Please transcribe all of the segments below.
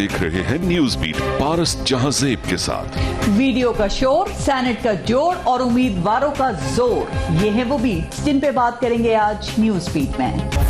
देख रहे हैं न्यूज बीट पारस जहांजेब के साथ। वीडियो का शोर, सेनेट का जोर और उम्मीदवारों का जोर, ये है वो बीट्स जिन पे बात करेंगे आज न्यूज बीट में।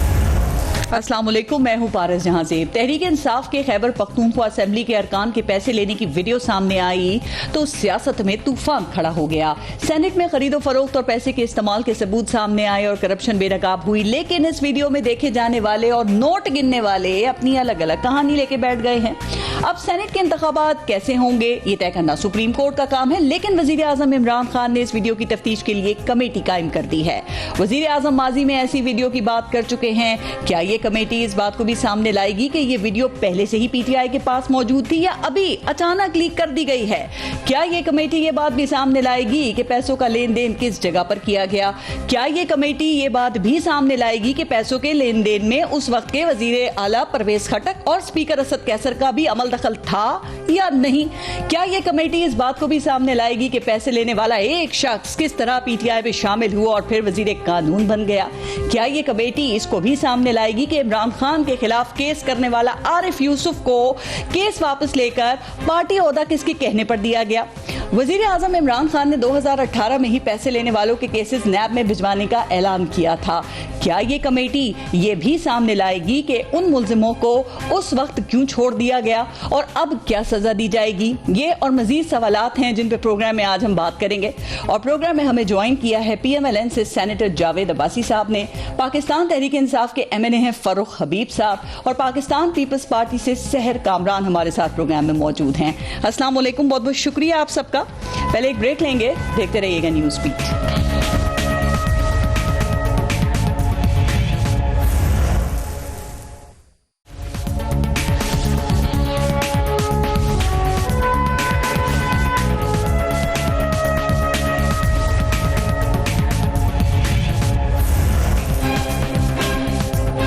अस्सलाम वालेकुम, मैं हूं पारस जहांजेब। तहरीक इंसाफ के खैबर पख्तूनख्वा असेंबली के अरकान के पैसे लेने की वीडियो सामने आई तो सियासत में तूफान खड़ा हो गया। सेनेट में खरीदो फरोख्त और पैसे के इस्तेमाल के सबूत सामने आए और करप्शन बेनकाब हुई, लेकिन इस वीडियो में देखे जाने वाले और नोट गिनने वाले अपनी अलग अलग कहानी लेके बैठ गए हैं। अब सेनेट के इंतखाबात कैसे होंगे ये तय करना सुप्रीम कोर्ट का काम है, लेकिन वजीर आजम इमरान खान ने इस वीडियो की तफ्तीश के लिए कमेटी कायम कर दी है। वजीर आजम माजी में ऐसी वीडियो की बात कर चुके हैं। क्या ये कमेटी इस बात को भी सामने लाएगी कि ये वीडियो पहले से ही पीटीआई के पास मौजूद थी या अभी अचानक लीक कर दी गई है? क्या ये कमेटी ये बात भी सामने लाएगी कि पैसों का लेन देन किस जगह पर किया गया? क्या ये कमेटी ये बात भी सामने लाएगी कि पैसों के लेन देन में उस वक्त के वजीर आला परवेज खटक और स्पीकर असद कैसर का भी अमल दखल था या नहीं? क्या ये कमेटी इस बात को भी सामने लाएगी कि पैसे लेने वाला एक शख्स किस तरह पीटीआई में शामिल हुआ और फिर वजीर कानून बन गया? क्या ये कमेटी इसको भी सामने लाएगी कि इमरान खान के खिलाफ केस करने वाला आरिफ यूसुफ को केस वापस लेकर पार्टी ओहदा किसके कहने पर दिया गया? वजीर आजम इमरान खान ने 2018 में ही पैसे लेने वालों के केसेस नैब में भिजवाने का ऐलान किया था। क्या ये कमेटी ये भी सामने लाएगी कि उन मुल्जिमों को उस वक्त क्यों छोड़ दिया गया और अब क्या सजा दी जाएगी? ये और मजीद सवालात हैं जिन पे प्रोग्राम में आज हम बात करेंगे। और प्रोग्राम में हमें ज्वाइन किया है PMLN से सेनेटर जावेद अब्बासी साहब ने, पाकिस्तान तहरीक इंसाफ के MNA हैं फरूख हबीब साहब और पाकिस्तान पीपल्स पार्टी से सहर कामरान हमारे साथ प्रोग्राम में मौजूद हैं। अस्सलाम वालेकुम, बहुत बहुत शुक्रिया आप सबका। पहले एक ब्रेक लेंगे, देखते रहिएगा न्यूज बीट।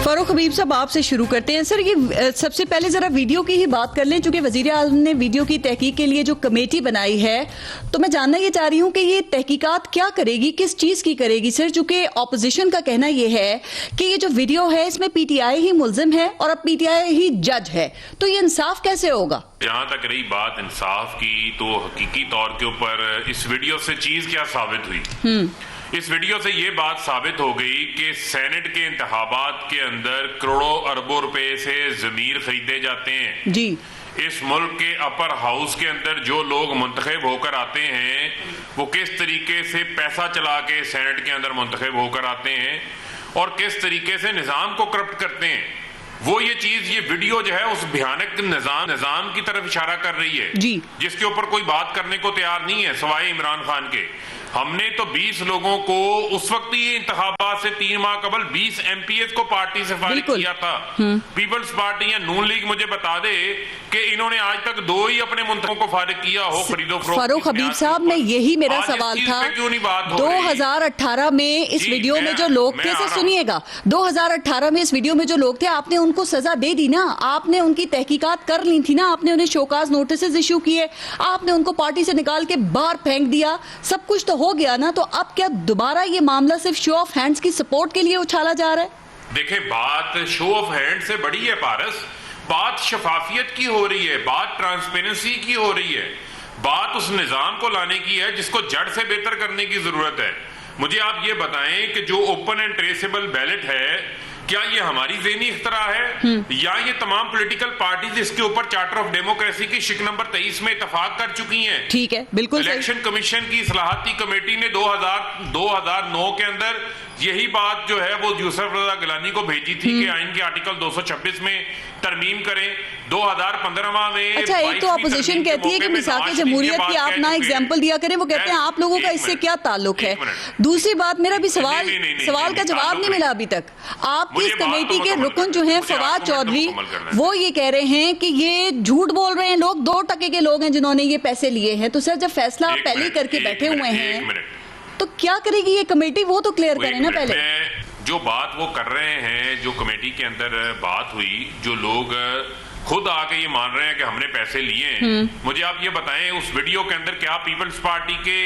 फरूख हबीब साहब, आपसे शुरू करते हैं। सर, ये सबसे पहले जरा वीडियो की ही बात कर लें, चूंकि वजीर आज़म ने वीडियो की तहकीक के लिए जो कमेटी बनाई है, तो मैं जानना ये चाह रही हूँ कि ये तहकीकात क्या करेगी, किस चीज की करेगी? सर, चूंकि ऑपोजिशन का कहना यह है कि ये जो वीडियो है इसमें पीटीआई ही मुल्जिम है और अब पीटीआई ही जज है, तो ये इंसाफ कैसे होगा? जहाँ तक रही बात इंसाफ की, तो हकीकी तौर के ऊपर इस वीडियो से चीज क्या साबित हुई? इस वीडियो से ये बात साबित हो गई कि सेनेट के इंतखाबात के अंदर करोड़ों अरबों रुपए से जमीर खरीदे जाते हैं जी। इस मुल्क के अपर हाउस के अंदर जो लोग मुंतखब होकर आते हैं वो किस तरीके से पैसा चला के सेनेट के अंदर मुंतखब होकर आते हैं और किस तरीके से निजाम को करप्ट करते हैं, वो ये चीज, ये वीडियो जो है उस भयानक निजाम की तरफ इशारा कर रही है जी, जिसके ऊपर कोई बात करने को तैयार नहीं है सिवाय इमरान खान के। हमने तो 20 लोगों को उस वक्त ही इंतखाबात से 3 माह कबल 20 MPs को पार्टी से फारिग किया था। पीपल्स पार्टी या नून लीग मुझे बता दे कि इन्होंने आज तक 2 ही अपने मुंतखबों को फारिग किया हो खरीदो फरोख्त। फरूख हबीब साहब, मैं यही मेरा सवाल था। 2018 में इस वीडियो में जो लोग थे, सुनिएगा, 2018 में इस वीडियो में जो लोग थे, आपने उनको सजा दे दी ना, आपने उनकी तहकीकात कर ली थी ना, आपने उन्हें शोकाज नोटिस इश्यू किए, आपने उनको पार्टी से निकाल के बाहर फेंक दिया, सब कुछ तो हो गया ना। तो अब क्या दोबारा ये मामला सिर्फ शो ऑफ हैंड्स की सपोर्ट के लिए उछाला जा रहा है? देखिए, बात शो ऑफ हैंड से बड़ी है पारस, बात शफाफियत की हो रही है, बात ट्रांसपेरेंसी की हो रही है, बात उस निजाम को लाने की है जिसको जड़ से बेहतर करने की जरूरत है। मुझे आप ये बताएं कि जो ओपन एंड ट्रेसेबल बैलेट है, क्या ये हमारी ज़हनी इख्तरा है या ये तमाम पॉलिटिकल पार्टीज इसके ऊपर चार्टर ऑफ डेमोक्रेसी की शिक नंबर 23 में इतफाक कर चुकी हैं? ठीक है, बिल्कुल। इलेक्शन कमीशन की इस्लाहाती कमेटी ने 2009 के अंदर यही बात जो है वो यूसुफ रजा गिलानी को भेजी थी कि आइन के आर्टिकल 226 में तरमीम करें। 2015 में अच्छा, एक तो अपोजिशन कहती है कि मिसाक जमहूरियत की आप ना एग्जाम्पल दिया करें, वो कहते हैं आप लोगों का इससे क्या ताल्लुक है? दूसरी बात, मेरा भी सवाल का जवाब नहीं मिला अभी तक। आपकी इस कमेटी के रुकन जो हैं फवाद चौधरी, वो ये कह रहे हैं कि ये झूठ बोल रहे हैं लोग, 2% के लोग हैं जिन्होंने ये पैसे लिए हैं। तो सर, जब फैसला पहले करके बैठे हुए हैं तो क्या करेगी ये कमेटी? वो तो क्लियर करें ना पहले। जो बात वो कर रहे हैं, जो कमेटी के अंदर बात हुई, जो लोग खुद आके ये मान रहे हैं कि हमने पैसे लिए हैं। मुझे आप ये बताएं, उस वीडियो के अंदर क्या पीपल्स पार्टी के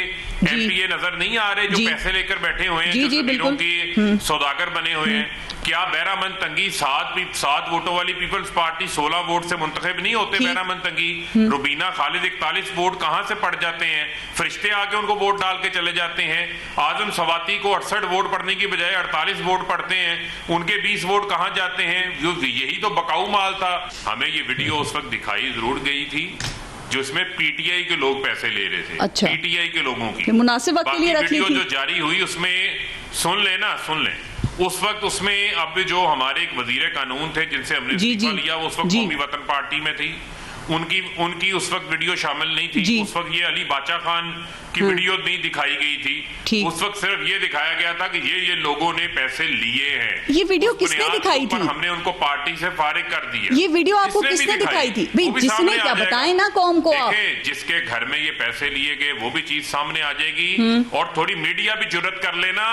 एमपीए नजर नहीं आ रहे जो पैसे लेकर बैठे हुए हैं, जो जमीनों के सौदागर बने हुए हैं? क्या बैरामंद तंगी 7 वोटों वाली पीपल्स पार्टी 16 वोट से मुंतखब नहीं होते? बैरामंद तंगी, रुबीना खालिद 41 वोट कहां से पड़ जाते हैं? फरिश्ते आके उनको वोट डाल के चले जाते हैं। आजम सवाती को 68 वोट पड़ने की बजाय 48 वोट पड़ते हैं, उनके 20 वोट कहां जाते हैं? यही तो बकाऊ माल था। हमें ये वीडियो उस वक्त दिखाई जरूर गई थी जिसमें पीटीआई के लोग पैसे ले रहे थे। अच्छा। पीटीआई के लोगों की मुनासिब वक्त के लिए रख ली थी। जो जारी हुई उसमें सुन लें उस वक्त उसमें अब जो हमारे एक वजीर कानून थे जिनसे हमने इस्तीफा लिया, वो उस वक्त कौमी वतन पार्टी में थी, उनकी उस वक्त वीडियो शामिल नहीं थी। उस वक्त ये अली बाचा खान की वीडियो नहीं दिखाई गई थी। उस वक्त सिर्फ ये दिखाया गया था कि ये लोगों ने पैसे लिए हैं। ये वीडियो किसने दिखाई थी? हमने उनको पार्टी से फारिग कर दिया। ये वीडियो आपको किसने दिखाई थी? जिसने क्या बताएं ना कौम को। जिसके घर में ये पैसे लिए गए वो भी चीज सामने आ जाएगी, और थोड़ी मीडिया भी जुर्रत कर लेना,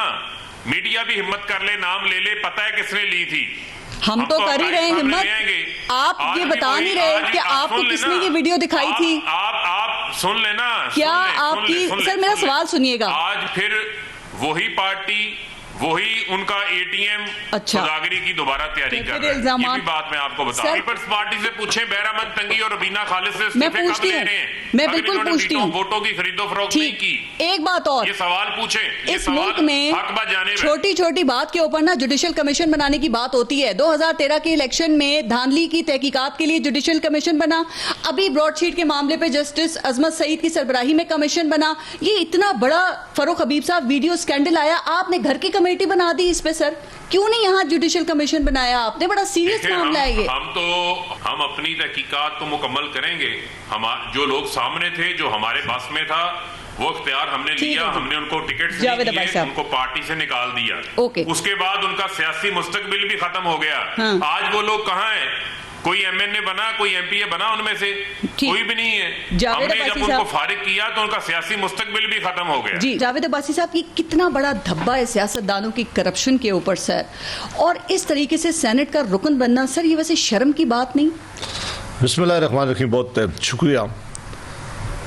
मीडिया भी हिम्मत कर ले, नाम ले ले, पता है किसने ली थी। हम तो कर ही रहे हैं हिम्मत। आप ये बता नहीं रहे कि आपको किसने ये वीडियो दिखाई थी। आप सुन लेना। क्या आपकी सर मेरा सवाल सुनिएगा। आज फिर वही पार्टी, वही उनका एटीएम सौदागरी की दोबारा तैयारी कर रहे हैं। ये भी बात मैं आपको बताऊं। पीपल्स पार्टी से पूछे बैरामंद तंगी और रबीना खालिद से मैं पूछती हूँ, मैं बिल्कुल पूछती हूँ। वोटों की खरीदो फरोख्त नहीं की। एक बात और, ये सवाल पूछे, इस मुल्क में छोटी छोटी बात के ऊपर ना जुडिशल कमीशन बनाने की बात होती है। 2013 के इलेक्शन में धांधली की तहकीकात के लिए जुडिशल कमीशन बना। अभी ब्रॉडशीट के मामले पे जस्टिस अजमत सईद की सरबराही में कमीशन बना। ये इतना बड़ा फरूख हबीब साहब वीडियो स्कैंडल आया, आपने घर की कमेटी बना दी इस पे। सर क्यों नहीं यहाँ जुडिशल कमीशन बनाया आपने? बड़ा सीरियस मामला है ये। हम अपनी तहकीकात तो मुकम्मल करेंगे। जो लोग सामने थे, जो हमारे पास में था, वो इख्तियार हमने लिया। हमने उनको टिकट दिए, उनको पार्टी से निकाल दिया। उसके बाद उनका सियासी मुस्तकबिल भी खत्म हो गया। आज वो लोग कहाँ हैं? कोई एमएनए बना, कोई एमपीए बना, उनमें से कोई भी नहीं है। हमने जब उनको फारिग किया तो उनका सियासी मुस्तकबिल भी खत्म हो गया। जी जावेद अब्बासी साहब, ये कितना बड़ा धब्बा है सियासतदानों की करप्शन के ऊपर सर, और इस तरीके से सेनेट का रुकन बनना सर, ये वैसे शर्म की बात नहीं? बिस्मिल्लाहिर्रहमानिर्रहीम, बहुत शुक्रिया।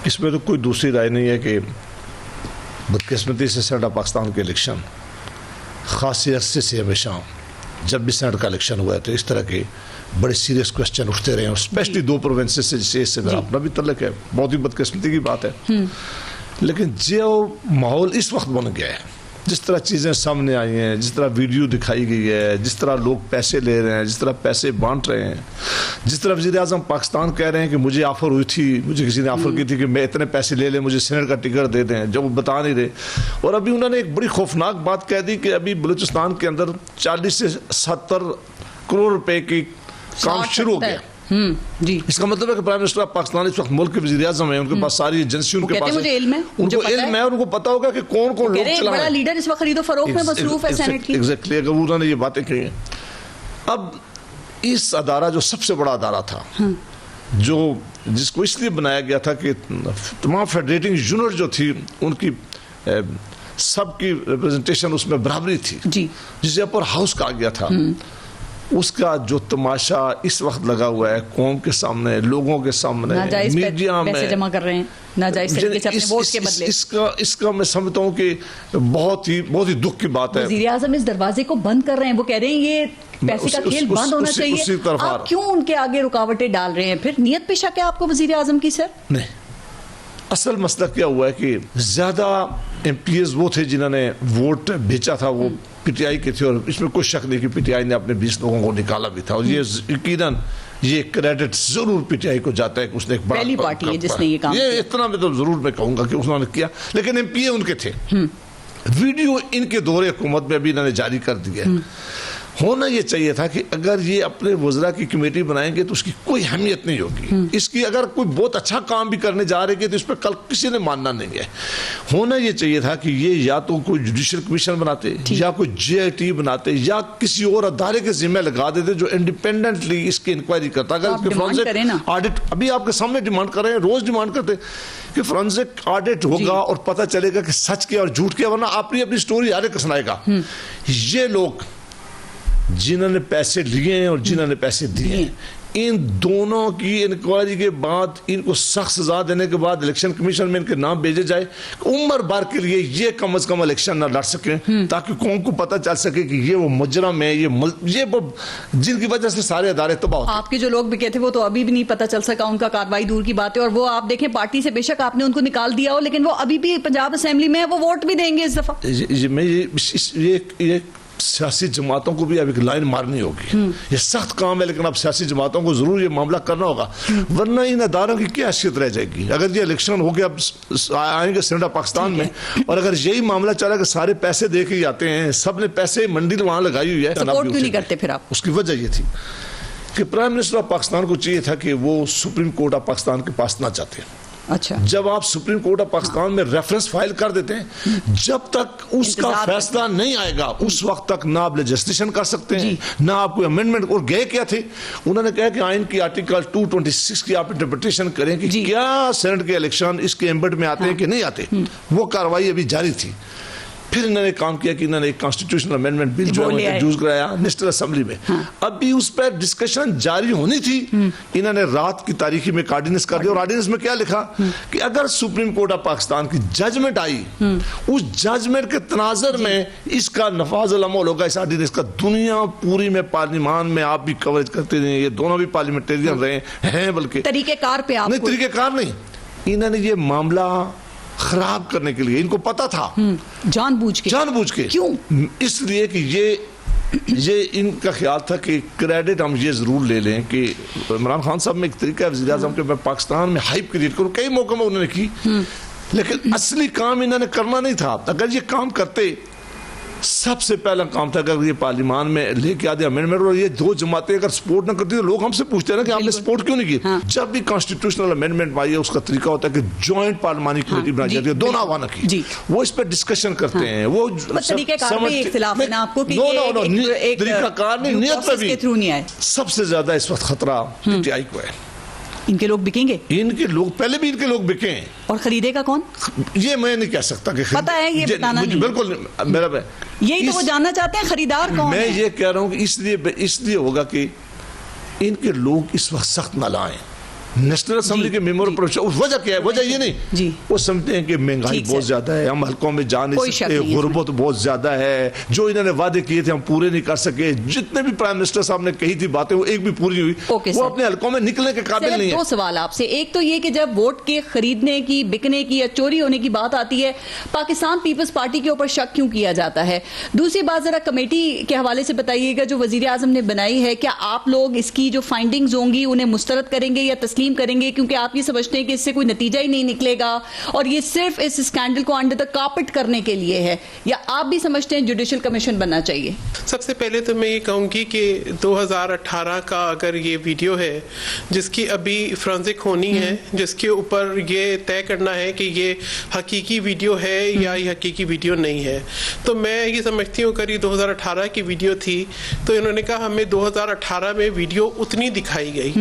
इसमें तो कोई दूसरी राय नहीं है कि बदकिस्मती से सेनेट पाकिस्तान के इलेक्शन खासी अरसे से हमेशा जब भी सेनेट का इलेक्शन हुआ है तो इस तरह के बड़े सीरियस क्वेश्चन उठते रहे हैं, स्पेशली 2 प्रोविंसेस से, जिसे इससे मेरा अपना भी तल्लुक है। बहुत ही बदकिस्मती की बात है। लेकिन जो माहौल इस वक्त बन गया है, जिस तरह चीज़ें सामने आई हैं, जिस तरह वीडियो दिखाई गई है, जिस तरह लोग पैसे ले रहे हैं, जिस तरह पैसे बांट रहे हैं, जिस तरह वज़ीर आज़म पाकिस्तान कह रहे हैं कि मुझे ऑफ़र हुई थी, मुझे किसी ने ऑफ़र की थी कि मैं इतने पैसे ले लें, मुझे सेनेट का टिकट दे दें, जब वो बता नहीं रहे। और अभी उन्होंने एक बड़ी खौफनाक बात कह दी कि अभी बलूचिस्तान के अंदर 40 से 70 करोड़ रुपए की काम शुरू हो गया। जी। इसका मतलब है कि प्राइम मिनिस्टर ऑफ पाकिस्तान इस वक्त मुल्क के वज़ीर आज़म है, उनके पास सारी एजेंसी, उनके पास मुझे इल्म है, उनको इल्म है, उनको पता होगा कि कौन कौन लोग चला रहे हैं। लीडर इस वक्त खरीदो फरोख्त में मसरूफ है सेनेट की। एग्जैक्टली, अगर उन्होंने ये बातें कही हैं। अब इस अदारा जो सबसे बड़ा अदारा था, जो जिसको इसलिए बनाया गया था कि तमाम फेडरेटिंग यूनिट जो थी उनकी सबकी रिप्रेजेंटेशन उसमें बराबरी थी, जिसे अपर हाउस कहा गया था, उसका जो तमाशा इस वक्त लगा हुआ है कौम के सामने, लोगों के सामने, मीडिया में पैसे जमा कर रहे हैं नाजायज तरीके से अपने वोट के बदले। इसका मैं समझता हूँ कि बहुत ही दुख की बात है। वज़ीर आज़म इस दरवाजे को बंद कर रहे हैं, वो कह रहे हैं ये पैसे का खेल बंद होना चाहिए। आप क्यों उनके आगे रुकावटें डाल रहे हैं? फिर नियत पेशा क्या आपको वज़ीर आज़म की? सर नहीं, असल मसला क्या हुआ है कि ज्यादा एमपीएस वो थे जिन्होंने वोट बेचा था, वो पीटीआई के थे, और इसमें कोई शक नहीं कि पीटीआई ने अपने 20 लोगों को निकाला भी था। और ये यकीनन ये क्रेडिट जरूर पीटीआई को जाता है कि उसने एक पहली पार्टी है जिसने ये काम किया। इतना मैं तो जरूर मैं कहूंगा कि उन्होंने किया, लेकिन एमपीए उनके थे। वीडियो इनके दौरे हुकूमत में अभी इन्होंने जारी कर दिया। होना ये चाहिए था कि अगर ये अपने वज़रा की कमेटी बनाएंगे तो उसकी कोई अहमियत नहीं होगी। इसकी अगर कोई बहुत अच्छा काम भी करने जा रहे हैं तो इस पर कल किसी ने मानना नहीं है। होना ये चाहिए था कि ये या तो कोई जुडिशल कमीशन बनाते, या कोई JIT बनाते, या किसी और अदारे के जिम्मे लगा देते जो इंडिपेंडेंटली इसकी इंक्वायरी करता। अगर इसके फॉरेंसिक ऑडिट, अभी आपके सामने डिमांड कर रहे हैं, रोज डिमांड करते कि फॉरेंसिक ऑडिट होगा और पता चलेगा कि सच क्या और झूठ क्या, वरना आपने अपनी स्टोरी हर एक सुनाएगा। ये लोग जिन्होंने पैसे लिए हैं और जिन्होंने पैसे दिए हैं, इन दोनों की इंक्वायरी के बाद इनको सख्त सजा देने के बाद इलेक्शन कमीशन में इनके नाम भेजे जाए, उम्र भर के लिए ये कम से कम इलेक्शन ना लड़ सकें, ताकि कौन को पता चल सके कि ये वो मुजरम है, ये वो जिनकी वजह से सारे अदारे तबाह होते हैं। आपके जो लोग भी कहते वो तो अभी भी नहीं पता चल सका, उनका कार्रवाई दूर की बात है। और वो आप देखें पार्टी से बेशक आपने उनको निकाल दिया हो, लेकिन वो अभी भी पंजाब असेंबली में है, वो वोट भी देंगे इस दफा। ये सियासी जमातों को भी अब एक लाइन मारनी होगी। ये सख्त काम है, लेकिन अब सियासी जमातों को जरूर ये मामला करना होगा, वरना इन अदारों की क्या हैसियत रह जाएगी। अगर ये इलेक्शन हो गया, अब आएंगे सेनेट पाकिस्तान में, और अगर यही मामला चला कि सारे पैसे दे के जाते हैं, सब ने पैसे मंडी वहां लगाई हुई है, सपोर्ट क्यों नहीं करते फिर आप? उसकी वजह ये थी कि प्राइम मिनिस्टर ऑफ पाकिस्तान को चाहिए था कि वो सुप्रीम कोर्ट ऑफ पाकिस्तान के पास ना जाते। अच्छा, जब आप सुप्रीम कोर्ट ऑफ पाकिस्तान में रेफरेंस फाइल कर देते हैं, जब तक उसका फैसला नहीं आएगा उस वक्त तक ना आप लेजिस्लेशन कर सकते हैं, ना आप कोई अमेंडमेंट। और गए क्या थे, उन्होंने कहा कि आइन की आर्टिकल 226 की आप इंटरप्रिटेशन करें कि क्या सेनेट के इलेक्शन इसके एम्बेड में आते हैं कि नहीं आते। वो कार्रवाई अभी जारी थी। फिर इन्होंने काम किया कि इन्होंने एक कॉन्स्टिट्यूशनल अमेंडमेंट बिल जो है इंट्रोड्यूस कराया नेशनल असेंबली में। अभी उस पर डिस्कशन जारी होनी थी, इन्होंने रात की तारीखी में ऑर्डिनेंस कर दिया। और ऑर्डिनेंस में क्या लिखा कि अगर सुप्रीम कोर्ट ऑफ पाकिस्तान की जजमेंट आई, उस जजमेंट के तनाजर में इसका नफाज अमल होगा, इस ऑर्डिनेंस का। दुनिया पूरी में पार्लियामान में आप भी कवरेज करते रहे, ये दोनों भी पार्लियामेंटेरियन रहे हैं, बल्कि तरीकेकार पे आप नहीं, तरीकेकार नहीं, इन्होंने ये मामला खराब करने के लिए, इनको पता था जानबूझ के। क्यों? इसलिए कि ये इनका ख्याल था कि क्रेडिट हम ये जरूर ले लें कि इमरान खान साहब में एक तरीका है वज़ीर आज़म के, मैं पाकिस्तान में हाइप क्रिएट करूं, कई मौकों में उन्होंने की, लेकिन असली काम इन्होंने करना नहीं था। अगर ये काम करते, सबसे पहला काम था अगर ये पार्लियामान में लेके आते अमेंडमेंट, और ये दो जमातें अगर सपोर्ट ना करती तो लोग हमसे पूछते हैं ना कि आपने सपोर्ट क्यों नहीं की। जब भी कॉन्स्टिट्यूशनल अमेंडमेंट आई है, उसका तरीका होता है कि जॉइंट पार्लियामानी कमेटी बनाई जाती है, दोनों आवाना की, वो इस पर डिस्कशन करते हैं। वो तरीकाकार नहीं, नियत पे भी। सबसे ज्यादा इस वक्त खतरा पीटीआई को है। इनके लोग बिकेंगे, इनके लोग पहले भी इनके लोग बिके हैं। और खरीदेगा कौन, ये मैं नहीं कह सकता कि पता है, ये बताना नहीं। बिल्कुल मेरा यही तो वो जानना चाहते हैं, खरीदार कौन मैं है? ये कह रहा हूं कि इसलिए होगा कि इनके लोग इस वक्त सख्त ना लाएं नेशनल असेंबली के मेंबर पर। वजह क्या है? वजह ये नहीं, वो समझते हैं कि महंगाई बहुत ज्यादा है, हम हल्कों में जा नहीं सकते, गुर्बत बहुत ज्यादा है, जो इन्होंने वादे किए थे हम पूरे नहीं कर सके, जितने भी प्राइम मिनिस्टर साहब ने कही थी बातें वो एक भी पूरी हुई, वो अपने हल्कों में निकलने के काबिल नहीं है। दो सवाल आपसे, एक तो ये कि जब वोट के खरीदने की, बिकने की या चोरी होने की बात आती है, पाकिस्तान पीपल्स पार्टी के ऊपर शक क्यों किया जाता है? दूसरी बात, जरा कमेटी के हवाले से बताइएगा जो वजीर आजम ने बनाई है, क्या आप लोग इसकी जो फाइंडिंग्स होंगी उन्हें मुस्तरद करेंगे या तस्लीम करेंगे? क्योंकि आप ये समझते हैं कि इससे कोई नतीजा ही नहीं निकलेगा और ये सिर्फ इस स्कैंडल को अंडर द कार्पेट करने के लिए है, या आप भी समझते हैं जुडिशियल कमीशन बनना चाहिए? सबसे पहले तो मैं ये कहूँगी कि 2018 का अगर ये वीडियो है जिसकी अभी फोरेंसिक होनी है, जिसके ऊपर ये तय करना है कि ये हकीकी वीडियो है या ये हकीकी वीडियो नहीं है, तो मैं ये समझती हूँ करीब 2018 की वीडियो थी, तो इन्होंने कहा हमें 2018 में वीडियो उतनी दिखाई गई।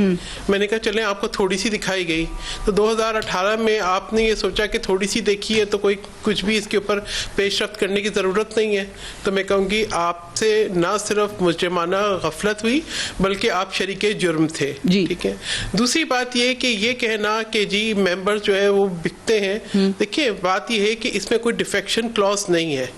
मैंने कहा चलें आपको थोड़ी सी दिखाई गई, तो 2018 में आपने ये सोचा कि थोड़ी सी देखी है तो कोई कुछ भी इसके ऊपर पेशरफ्त करने की ज़रूरत नहीं है। तो मैं कहूँगी आपसे ना सिर्फ मुजरिमाना गफलत हुई बल्कि आप शरीके जुर्म थे, ठीक है। दूसरी बात ये कि ये कहना कि जी मेंबर जो है वो बिकते हैं, देखिए बात ये है कि इसमें कोई डिफेक्शन क्लॉज नहीं है।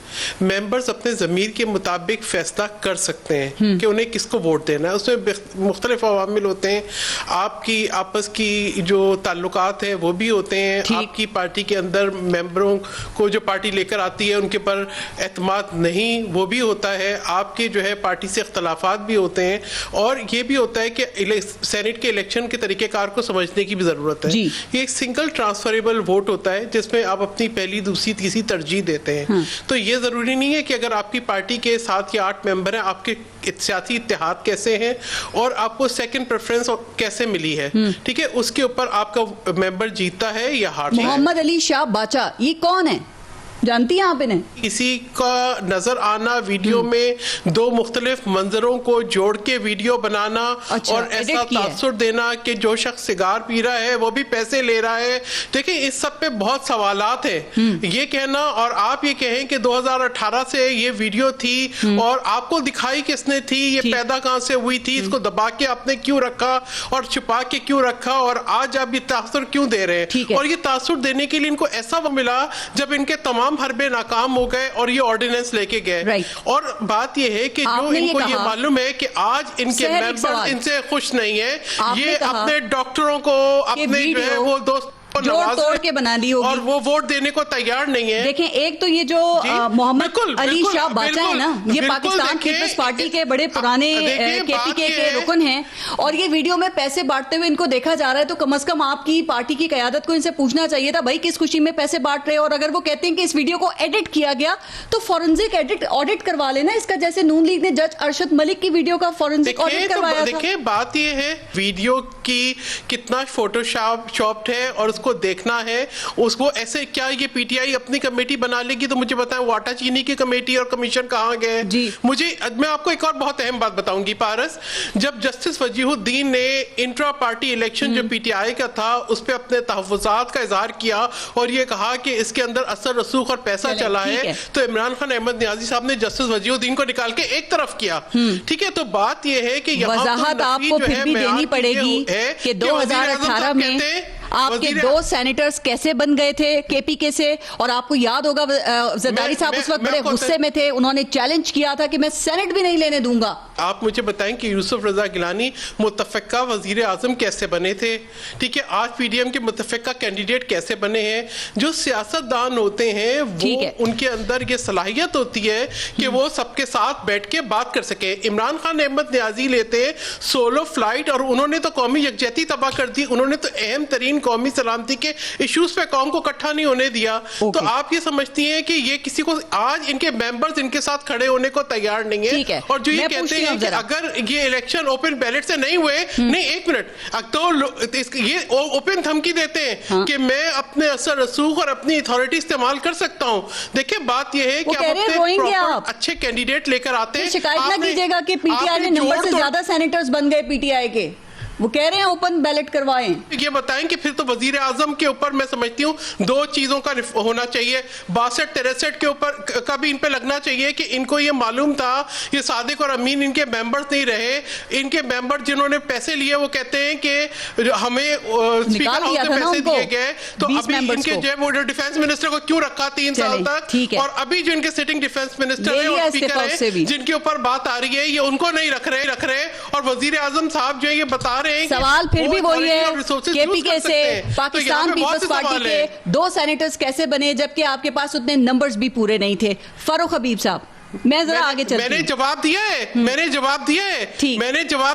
मेंबर्स अपने ज़मीर के मुताबिक फैसला कर सकते हैं कि उन्हें किसको वोट देना है। उसमें मुख्तलिफ अवामिल होते हैं, आपकी आपस की जो ताल्लुकात हैं वो भी होते हैं, आपकी पार्टी के अंदर मेंबरों को जो पार्टी लेकर आती है उनके पर एतमाद नहीं वो भी होता है, आपके जो है पार्टी से इख्तलाफात भी होते हैं, और ये भी होता है कि सेनेट के इलेक्शन के तरीक़ेकार को समझने की भी ज़रूरत है। ये एक सिंगल ट्रांसफरेबल वोट होता है जिसमें आप अपनी पहली, दूसरी, तीसरी तरजीह देते हैं। तो ये ज़रूरी नहीं है कि अगर आपकी पार्टी के 7 या 8 मेंबर हैं, आपके सियासी इत्तेहाद कैसे हैं और आपको सेकंड प्रेफरेंस कैसे मिली है, ठीक है, उसके ऊपर आपका मेंबर जीतता है या हारता है। मोहम्मद अली शाह बाचा, ये कौन है? जानती हैं आप इन्हें? किसी का नजर आना वीडियो में, दो मुख्तलिफ मंजरों को जोड़ के वीडियो बनाना, अच्छा, और ऐसा तासुर देना कि जो शख्स सिगार पी रहा है वो भी पैसे ले रहा है। देखिए इस सब पे बहुत सवालात है। ये कहना और आप ये कहें कि 2018 से ये वीडियो थी और आपको दिखाई किसने थी, ये पैदा कहां से हुई थी, इसको दबा के आपने क्यों रखा और छुपा के क्यों रखा, और आज आप ये तासुर क्यों दे रहे हैं? और ये तासुर देने के लिए इनको ऐसा मिला जब इनके तमाम हरबे नाकाम हो गए और ये ऑर्डिनेंस लेके गए। और बात ये है कि जो इनको ये मालूम है कि आज इनके मेंबर्स इनसे खुश नहीं है, ये अपने डॉक्टरों को, अपने जो है वो दोस्त जोड़ तोड़ के बना दी होगी और वो वोट देने को तैयार नहीं है। देखें, एक तो ये जो मोहम्मद अली शाह बाचा है ना, ये पाकिस्तान पीपल्स पार्टी के बड़े पुराने केपीके के रुकन हैं, और ये वीडियो में पैसे बांटते हुए इनको देखा जा रहा है। तो कम से कम आपकी पार्टी की क़यादत को इनसे पूछना चाहिए था, भाई किस खुशी में पैसे बांट रहे हो। और अगर वो कहते हैं कि इस वीडियो को एडिट किया गया तो फॉरेंसिक ऑडिट करवा लेना इसका, जैसे नून लीग ने जज अरशद मलिक की वीडियो का फॉरेंसिक ऑडिट करवाया था। देखिए बात ये है वीडियो की कितना फोटोशॉप्ड है और उसको देखना है। उसको ऐसे क्या ये पीटीआई अपनी कमेटी बना लेगी? तो मुझे बताएं वाटा चीनी की कमेटी और कमीशन कहां गए? मुझे मैं आपको एक और बहुत अहम बात बताऊंगी पारस, जब जस्टिस वजीहुद्दीन ने इंट्रा पार्टी इलेक्शन जो पीटीआई का था उस पर अपने तहफ़्फ़ुज़ात का इजहार किया और ये कहा कि इसके अंदर असर रसूख और पैसा चला है, तो इमरान खान अहमद नियाज़ी साहब ने जस्टिस वजीहुद्दीन को निकाल के एक तरफ किया। ठीक है, तो बात ये है कि वजाहत आपको फिर भी देनी पड़ेगी कि 2018 में आपके दो सेनेटर्स कैसे बन गए थे केपीके से। और आपको याद होगा जरदारी साहब उस वक्त बड़े गुस्से में थे, उन्होंने चैलेंज किया था कि मैं सेनेट भी नहीं लेने दूंगा। आप मुझे बताएं कि यूसुफ रजा गिलानी मुतफ़क्का वजीर आजम कैसे बने थे? ठीक है, आज पीडीएम के मुतफ़क्का कैंडिडेट कैसे बने हैं? जो सियासतदान होते हैं वो उनके अंदर ये सलाहियत होती है कि वो सबके साथ बैठ के बात कर सके। इमरान खान अहमद नियाज़ी लेते सोलो फ्लाइट और उन्होंने तो कौमी यकजहती तबाह कर दी, उन्होंने तो अहम तरीन कौमी सलामती के इश्यूज पे कौम को इकट्ठा नहीं होने दिया। तो आप ये समझती हैं कि ये किसी को, आज इनके मेंबर्स इनके साथ खड़े होने को तैयार नहीं है। और जो ये कहते हैं कि अगर ये इलेक्शन ओपन बैलेट से नहीं हुए, नहीं एक मिनट, तो ये ओपन धमकी देते हैं कि मैं अपने असर रसूख और अपनी अथॉरिटी इस्तेमाल कर सकता हूं। देखिए बात ये है कि आप अच्छे कैंडिडेट लेकर आते हैं। शिकायत ना कीजिएगा कि पीटीआई ने नंबर से ज्यादा सेनेटर्स बन गए पीटीआई के, वो कह रहे हैं ओपन बैलेट करवाएं। ये बताएं कि फिर तो वजीर आजम के ऊपर मैं समझती हूँ दो चीजों का होना चाहिए। 62-63 के ऊपर का भी इन पे लगना चाहिए कि इनको ये मालूम था, ये सादिक और अमीन इनके मेंबर्स नहीं रहे। इनके मेंबर जिन्होंने पैसे लिए वो कहते हैं कि हमें स्पीकर हाउस से पैसे दिए गए, तो अभी इनके जो वो डिफेंस मिनिस्टर को क्यों रखा 3 साल तक, और अभी जो इनके सिटिंग डिफेंस मिनिस्टर है और स्पीकर है जिनके ऊपर बात आ रही है, ये उनको नहीं रख रहे। और वजीर आजम साहब जो है ये बता सवाल फिर भी वही है, केपीके से पाकिस्तान पीपल्स पार्टी के 2 सेनेटर्स कैसे बने जबकि आपके पास उतने नंबर्स भी पूरे नहीं थे? फारूक हबीब साहब, मैं जरा आगे चलती हूं। मैंने जवाब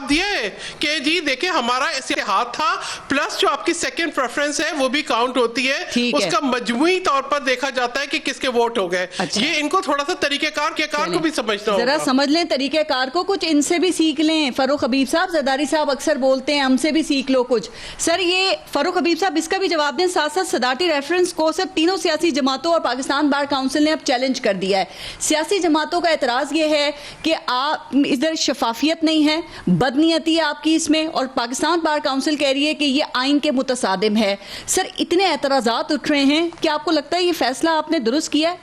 दिया है कि जी देखिए हमारा इतिहाद था, प्लस जो आपकी सेकंड प्रेफरेंस है वो भी काउंट होती है, उसका मजमूई तौर पर देखा जाता है कि किसके वोट हो गए। ये इनको थोड़ा सा तरीकेकार को भी समझना होगा। जरा समझ लें तरीकेकार को, कुछ इनसे भी सीख लें। फारूक हबीब साहब, जरदारी साहब अक्सर बोलते हैं हमसे भी सीख लो कुछ। सर ये फारूक हबीब साहब इसका भी जवाब दें, साथ साथ सदारती रेफरेंस को सब तीनों सियासी जमातों और पाकिस्तान बार काउंसिल ने अब चैलेंज कर दिया है। सियासी जमातों का एतराज ये है कि आप इधर शफाफियत नहीं है, बदनीयती है आपकी इसमें, और पाकिस्तान बार काउंसिल कह रही है कि ये आइन के मुतसादिम है। सर इतने एतराजात उठ रहे हैं, क्या आपको लगता है ये फैसला आपने दुरुस्त किया है?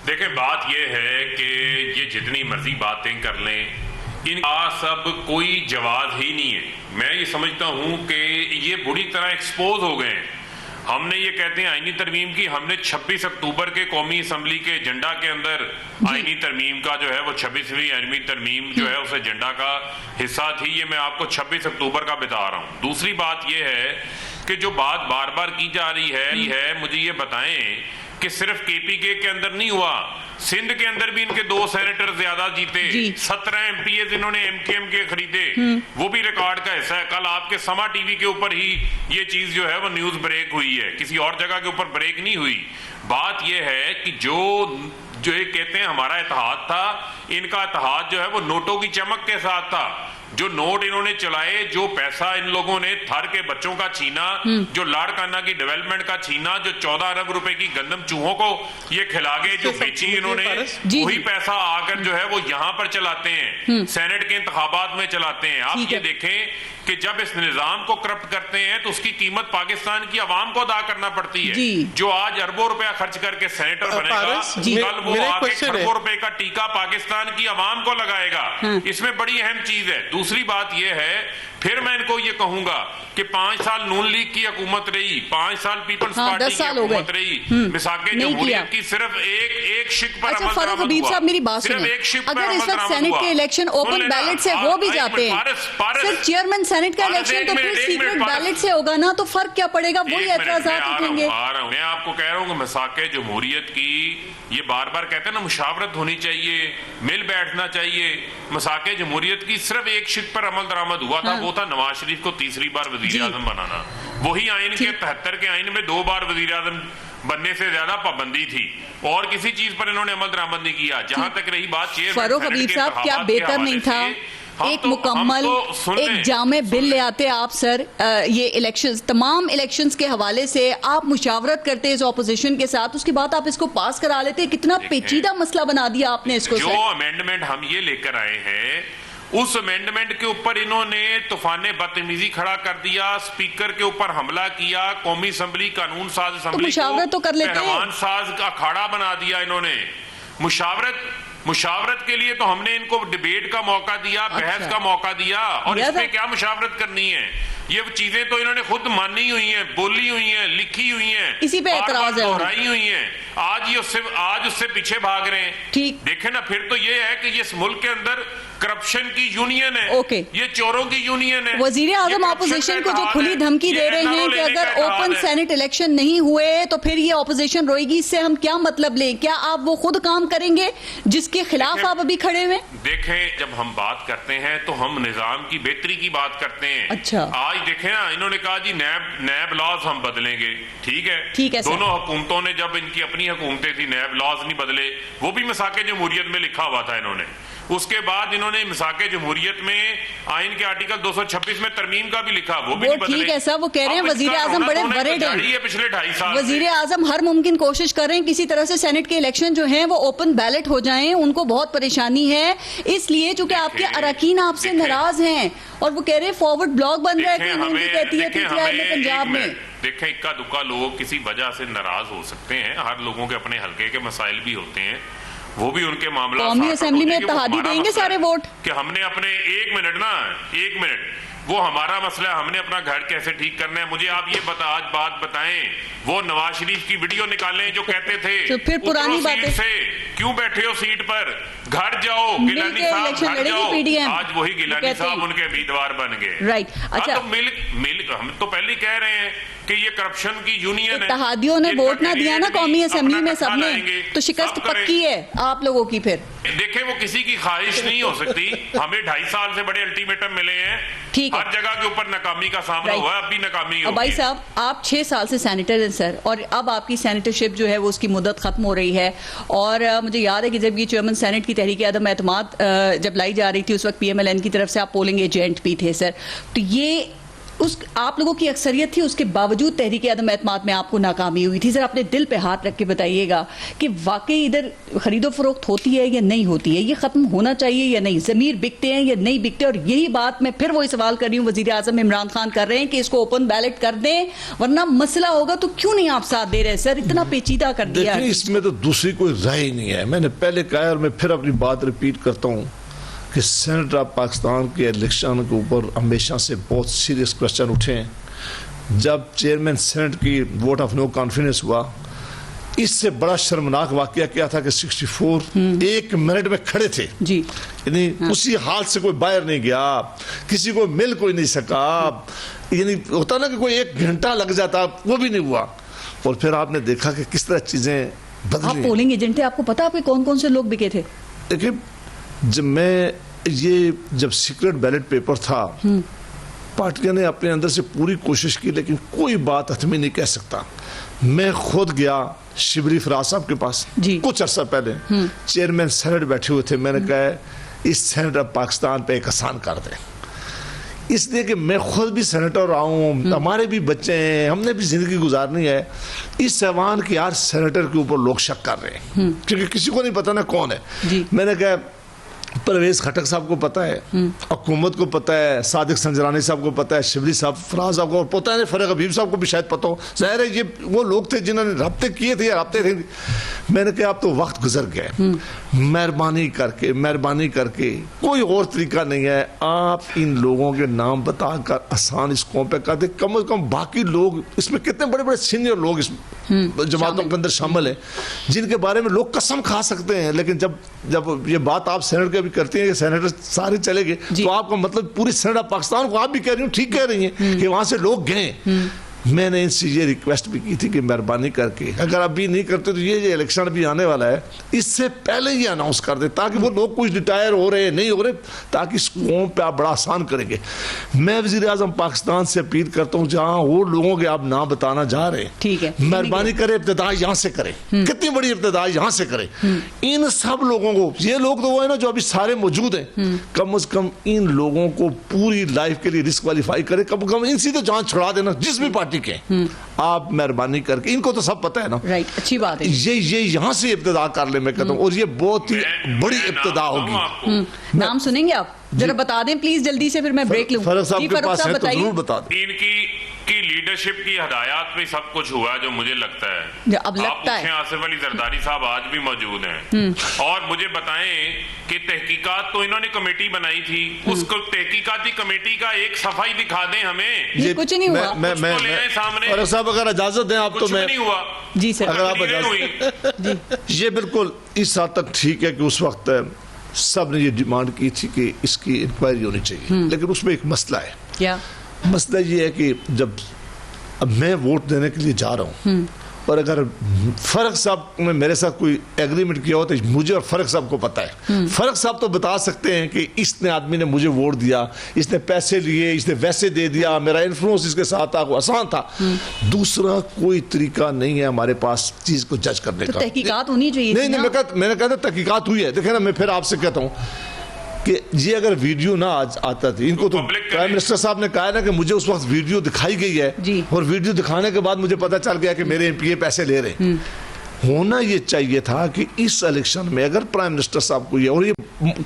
देखिए बात ये है कि ये जितनी मर्जी बातें कर लें, इनका सब कोई जवाब ही नहीं है। मैं ये समझता हूं कि ये बुरी तरह एक्सपोज हो गए हैं। हमने ये कहते हैं आईनी तरमीम की, हमने 26 अक्टूबर के कौमी असम्बली के एजेंडा के अंदर आईनी तरमीम का जो है वो 26वीं आईनी तरमीम जो है उस एजेंडा का हिस्सा थी। ये मैं आपको 26 अक्टूबर का बता रहा हूँ। दूसरी बात ये है कि जो बात बार बार की जा रही है मुझे ये बताएं कि सिर्फ केपीके के अंदर नहीं हुआ, सिंध के अंदर भी इनके 2 सेनेटर ज्यादा जीते, 17 एमपीएस इन्होंने एमकेएम के खरीदे, वो भी रिकॉर्ड का हिस्सा है। कल आपके समा टीवी के ऊपर ही ये चीज जो है वो न्यूज ब्रेक हुई है, किसी और जगह के ऊपर ब्रेक नहीं हुई। बात ये है कि जो ये कहते हैं हमारा इत्तेहाद था, इनका इत्तेहाद जो है वो नोटों की चमक के साथ था। जो नोट इन्होंने चलाए, जो पैसा इन लोगों ने थर के बच्चों का छीना, जो लाड़काना की डेवलपमेंट का छीना, जो 14 अरब रुपए की गंदम चूहों को ये खिला के जो बेची इन्होंने, जी, वही जी। पैसा आकर जो है वो यहाँ पर चलाते हैं, सेनेट के इंतखाबात में चलाते हैं। आप ठीक ये है। देखें कि जब इस निजाम को करप्ट करते हैं तो उसकी कीमत पाकिस्तान की आवाम को अदा करना पड़ती है। जी। जो आज अरबों रुपया खर्च करके सेनेटर बनेगा, पारस, कल वो मेरा आगे क्वेश्चन है। खरबों रुपए का टीका पाकिस्तान की आवाम को लगाएगा। इसमें बड़ी अहम चीज है। दूसरी बात यह है, फिर मैं इनको ये कहूंगा कि 5 साल नून लीग की हुकूमत रही, 5 साल पीपल्स हाँ, पार्टी 10 की साल हो गए। हुकूमत रही, मिसाके नहीं जमहूरियत किया। की सिर्फ एक शिक पर अच्छा अमल फारूक दरामद हबीब हुआ। साहब मेरी बात सिर्फ सुनिए, एक शिक पर अगर इस अमल वक्त दरामद सेनेट हुआ। के इलेक्शन सुन ओपन लेना, बैलेट से हो भी एक जाते मिनट, हैं, पारस, सिर्फ चेयरमैन सेनेट का पारस, इलेक्शन एक तो मिनट, फिर एक सीक्रेट मिनट, पारस। बैलेट से होगा ना, तो फर्क क्या पड़ेगा? वही एक मिनट, मैं एतराजात आ उठेंगे। रहा हूं। मैं आपको कह रहा हूं कि मिसाके जमहूरियत की ये बार बार कहते हैं ना, मुशावरत होनी चाहिए, मिल बैठना चाहिए। मिसाके जमहूरियत की सिर्फ एक शिक पर अमल दरामद हुआ था, वो था नवाज शरीफ को तीसरी बार वजीर आजम बनाना। वही आइन के 73 के आइन में 2 बार वजीर आजम बनने से ज्यादा पाबंदी थी, और किसी चीज पर इन्होंने अमल दरामद नहीं किया। जहां तक रही बात फारूक हबीब साहब, क्या बेहतर नहीं था एक मुकम्मल एक जामे बिल ले आते आप सर? ये इलेक्शंस, तमाम इलेक्शंस के हवाले से आप मुशावरत करते इस ऑपोजिशन के साथ, उसके बाद आप इसको पास करा लेते। कितना पेचीदा मसला बना दिया आपने इसको जो सर। अमेंडमेंट हम ये लेकर आए हैं, उस अमेंडमेंट के ऊपर इन्होंने तूफान बदतमीजी खड़ा कर दिया, स्पीकर के ऊपर हमला किया, कौमी असम्बली कानून साज असम्बली मुशावरत तो कर लेते हैं। पहलवान साज का अखाड़ा बना दिया इन्होंने। मुशावरत के लिए तो हमने इनको डिबेट का मौका दिया, बहस का मौका दिया, और इसमें क्या मुशावरत करनी है? ये चीजें तो इन्होंने खुद मानी हुई हैं, बोली हुई हैं, लिखी हुई हैं, इसी पे एतराज है, दोहराई हुई हैं। आज उससे पीछे भाग रहे हैं। ठीक, देखे ना, फिर तो ये है कि ये इस मुल्क के अंदर करप्शन की यूनियन है। ओके। ये चोरों की यूनियन है। वजीर आजम ये ऑपोजिशन को जो करप्शन खुली का धमकी इत्तेहाद दे है, रहे ये हैं कि लेने का अगर ओपन इत्तेहाद है। सेनेट इलेक्शन नहीं हुए तो फिर ये ऑपोजिशन रोएगी, इससे हम क्या मतलब लें? क्या आप वो खुद काम करेंगे जिसके खिलाफ आप अभी खड़े हुए? देखें, जब हम बात करते हैं तो हम निजाम की बेहतरी की बात करते हैं। अच्छा। आज देखें ना, इन्होंने कहा जी नैब लॉज हम बदलेंगे। ठीक है सर। दोनों हुकूमतों ने, जब इनकी अपनी हुकूमतें थी, नैब लॉज नहीं बदले, वो भी मिसाके जमहूरियत में लिखा हुआ था इन्होंने। उसके बाद इन्होंने मिसाके जमहूरियत में आइन के आर्टिकल 226 में तरमीम का भी लिखा, वो भी नहीं बदले। ठीक है सर, वो कह रहे हैं वजीर आजम बड़े वरीड हैं, पिछले 2.5 साल वजीर आजम हर मुमकिन कोशिश कर रहे हैं किसी तरह से सेनेट के इलेक्शन जो हैं वो ओपन बैलेट हो जाएं। उनको बहुत परेशानी है इसलिए चूंकि आपके अरकान आपसे नाराज हैं, और वो कह रहे हैं फॉरवर्ड ब्लॉक बन रहा है कि हिंदी कहती है पीटीआई में पंजाब में। देखें, इक्का दुक्का लोग किसी वजह से नाराज हो सकते हैं, हर लोगों के अपने हल्के के मसाइल भी होते हैं, वो भी उनके मामला कौमी असेंबली में इत्तेहादी देंगे सारे वोट कि हमने अपने एक मिनट वो हमारा मसला है, हमने अपना घर कैसे ठीक करना है। मुझे आप ये आज बात बताएं, वो नवाज शरीफ की वीडियो निकालें जो कहते थे तो फिर पुरानी बातें से क्यों बैठे हो सीट पर, घर जाओ, गिलानी साहब घर जाओ। आज वही गिलानी साहब उनके उम्मीदवार बन गए। राइट। अच्छा, तो मिल हम तो पहले कह रहे हैं कि ये करप्शन की यूनियन है। इत्तेहादियों ने वोट ना दिया ना कौमी असेंबली में सबने, तो शिकस्त पक्की है आप लोगों की। फिर देखे, वो किसी की ख्वाहिश नहीं हो सकती। हमें 2.5 साल से बड़े अल्टीमेटम मिले हैं, ठीक है, हर जगह के ऊपर नाकामी का सामना हुआ है, अब भी नाकामी होगी। भाई साहब, आप 6 साल से सेनेटर हैं सर, और अब आपकी सेनेटरशिप जो है वो उसकी मुद्दत खत्म हो रही है। और मुझे याद है कि जब ये चेयरमैन सेनेट की तहरीक अदम एतमाद जब लाई जा रही थी, उस वक्त PMLN की तरफ से आप पोलिंग एजेंट भी थे सर, तो ये उस आप लोगों की अक्सरियत थी, उसके बावजूद तहरीक अदम एतमाद में आपको नाकामी हुई थी। सर, अपने दिल पे हाथ रख के बताइएगा कि वाकई इधर खरीदो फरोख्त होती है या नहीं होती है, ये खत्म होना चाहिए या नहीं, जमीर बिकते हैं या नहीं बिकते? और यही बात मैं फिर वही सवाल कर रही हूँ, वजीर आजम इमरान खान कर रहे हैं कि इसको ओपन बैलेट कर दें, वरना मसला होगा। तो क्यों नहीं आप साथ दे रहे सर? इतना पेचीदा कर दिया। इसमें तो दूसरी कोई राय ही नहीं है। मैंने पहले कहा और मैं फिर अपनी बात रिपीट करता हूँ कि सेनेट ऑफ पाकिस्तान के इलेक्शन के ऊपर हमेशा से बहुत सीरियस क्वेश्चन उठे हैं। जब चेयरमैन सेनेट की वोट ऑफ नो कॉन्फिडेंस हुआ, इससे बड़ा शर्मनाक वाकया क्या था कि 64 1 मिनट में खड़े थे जी, यानी उसी हाल से कोई बाहर नहीं गया, किसी को मिल कोई नहीं सका, यानी होता ना कि कोई 1 घंटा लग जाता, वो भी नहीं हुआ। और फिर आपने देखा कि किस तरह चीजें बदली। आप पोलिंग एजेंट थे, आपको पता आपके कौन कौन से लोग बिके थे? देखिए, जब सीक्रेट बैलेट पेपर था, पार्टियां ने अपने अंदर से पूरी कोशिश की, लेकिन कोई बात हतमी नहीं कह सकता। मैं खुद गया शिबली फराज साहब के पास कुछ अर्सा पहले, चेयरमैन सेनेट बैठे हुए थे, मैंने कहा इस सेनेट ऑफ पाकिस्तान पे एक आसान कर दें। इसलिए कि मैं खुद भी सेनेटर रहा हूँ, हमारे भी बच्चे हैं, हमने भी जिंदगी गुजारनी है। इस ऐवान के यार सेनेटर के ऊपर लोग शक कर रहे हैं क्योंकि किसी को नहीं पता ना कौन है। मैंने कहा परवेज खटक साहब को पता है, हुकूमत को पता है, सादिक संजरानी साहब को पता है, शिबली साहब, फराज साहब को पता है, फरक हबीब साहब को भी शायद पता हो। जाहिर है ये वो लोग थे जिन्होंने रब्ते किए थे या रब्ते थे। मैंने कहा अब तो वक्त गुजर गया, मेहरबानी करके कोई और तरीका नहीं है, आप इन लोगों के नाम बताकर आसान इस कौम पे कर दे। कम से कम बाकी लोग इसमें कितने बड़े बड़े सीनियर लोग इस जमातों के अंदर शामिल हैं जिनके बारे में लोग कसम खा सकते हैं, लेकिन जब ये बात आप सेनेट के भी करती हैं कि सेनेटर सारे चले गए तो आपका मतलब पूरी सेनेट ऑफ पाकिस्तान को आप भी कह रही हूँ, ठीक कह रही हैं कि वहां से लोग गए। मैंने इनसे ये रिक्वेस्ट भी की थी कि मेहरबानी करके अगर अभी नहीं करते तो ये इलेक्शन भी आने वाला है, इससे पहले ही अनाउंस कर दे ताकि वो लोग कुछ रिटायर हो रहे नहीं हो रहे, ताकि इस कौम पे आप बड़ा आसान करेंगे। मैं वज़ीर आज़म पाकिस्तान से अपील करता हूँ जहाँ वो लोगों के आप नाम बताना जा रहे हैं, ठीक है, मेहरबानी करे इब्तिदा यहाँ से करें, कितनी बड़ी इब्तिदा यहाँ से करें। इन सब लोगों को, ये लोग तो वो है ना जो अभी सारे मौजूद हैं, कम से कम इन लोगों को पूरी लाइफ के लिए डिस्क्वालीफाई करे, कम से कम इनसे तो जान छुड़ा देना जिस भी पार्टी के। आप मेहरबानी करके, इनको तो सब पता है ना, राइट, अच्छी बात है, ये यहाँ से इब्तिदा कर ले मैं कहता हूँ, और ये बहुत ही बड़ी इब्तिदा होगी। नाम सुनेंगे आप जरा बता दें प्लीज जल्दी से, फिर मैं ब्रेक लूं। फरक साहब के पास है तो जरूर बता दें। इनकी लीडरशिप की हदायत में सब कुछ हुआ जो मुझे लगता है। अब लगता है आसिफ अली जरदारी साहब आज भी मौजूद हैं और मुझे बताएं कि तहकीकात तो इन्होंने कमेटी बनाई थी, उस तहकीकाती कमेटी का एक सफाई दिखा दें हमें। ये कुछ नहीं हुआ। मैं सामने फरक साहब अगर इजाजत दें आप तो मैं नहीं हुआ जी सर, अगर आप इजाजत ये बिल्कुल इस हद तक ठीक है कि उस वक्त सब ने ये डिमांड की थी कि इसकी इंक्वायरी होनी चाहिए, लेकिन उसमें एक मसला है। क्या मसला ये है कि जब अब मैं वोट देने के लिए जा रहा हूँ और अगर फरक साहब ने मेरे साथ कोई एग्रीमेंट किया हो तो मुझे और फरक साहब को पता है। फरक साहब तो बता सकते हैं कि इसने आदमी ने मुझे वोट दिया, इसने पैसे लिए, इसने वैसे दे दिया, मेरा इन्फ्लुएंस इसके साथ था, वो आसान था। दूसरा कोई तरीका नहीं है हमारे पास चीज को जज करने का। तहकीकात होनी चाहिए। नहीं, मैंने कहा था तहकीकात हुई है। देखे ना, मैं फिर आपसे कहता हूँ कि ये अगर वीडियो ना आज आता थी, इनको तो प्राइम मिनिस्टर साहब ने कहा ना कि मुझे उस वक्त वीडियो दिखाई गई है और वीडियो दिखाने के बाद मुझे पता चल गया कि मेरे एमपीए पैसे ले रहे हैं। होना ये चाहिए था कि इस इलेक्शन में अगर प्राइम मिनिस्टर साहब को ये और ये